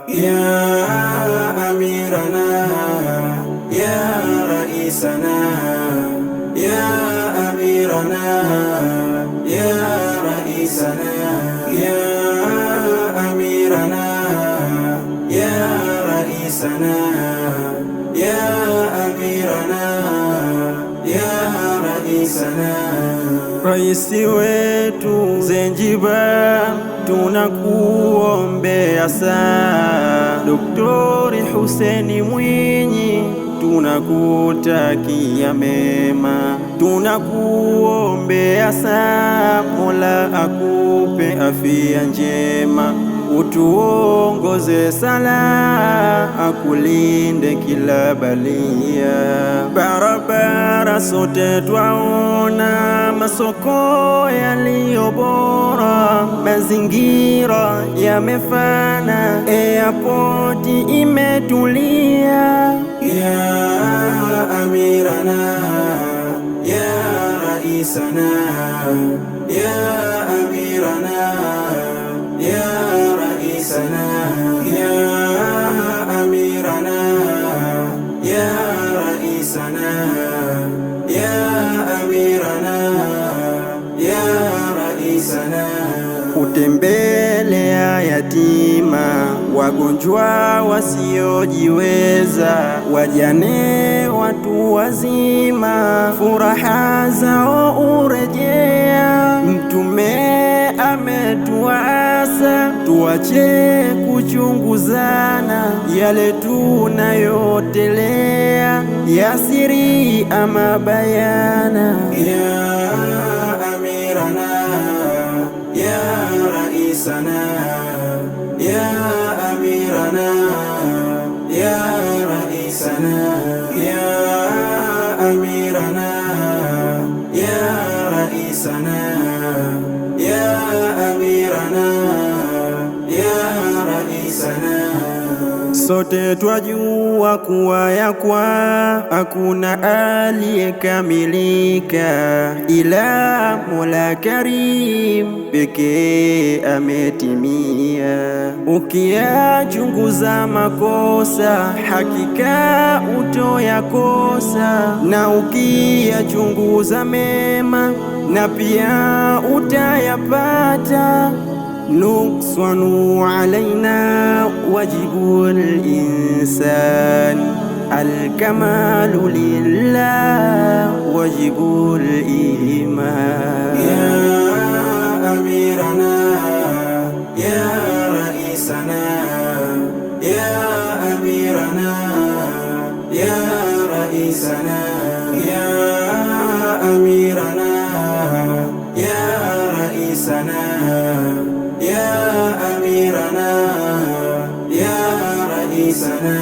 يا أميرنا يا رئيسنا يا أميرنا يا رئيسنا يا أميرنا يا رئيسنا يا أميرنا يا رئيسنا. Raisi wetu Zanzibar, tunakuombea sana. Daktari Hussein Mwinyi, tunakutakia mema. Tunakuombea sana, Mola akupe afya njema, utuongoze sala, akulinde kila balia. Barabara sote twaona, masoko yaliyo bora, mazingira yamefana, airport imetulia. Ya Amirana ya Raisana ya Amirana ya Raisana ya Amirana ya Raisana ya Amirana ya Raisana. Kutembelea yatima, wagonjwa wasiojiweza, wajane, watu wazima, furaha zao urejea. Mtume ametuasa tuache kuchunguzana, yale tunayotelea ya siri ama bayana. Ya Amirana ya Raisana ya Amirana ya Raisana ya Amirana ya Raisana ya Amirana ya Raisana. Sote twajua kuwa yakwa hakuna aliyekamilika, ila Mola Karim pekee ametimia. Ukiyachunguza makosa, hakika utoyakosa, na ukiyachunguza mema, na pia utayapata. نقصن علينا واجب الإنسان، الكمال لله واجب الإيمان. يا أميرنا يا رئيسنا يا أميرنا يا رئيسنا يا أميرنا يا رئيسنا يا أميرنا يا رئيسنا.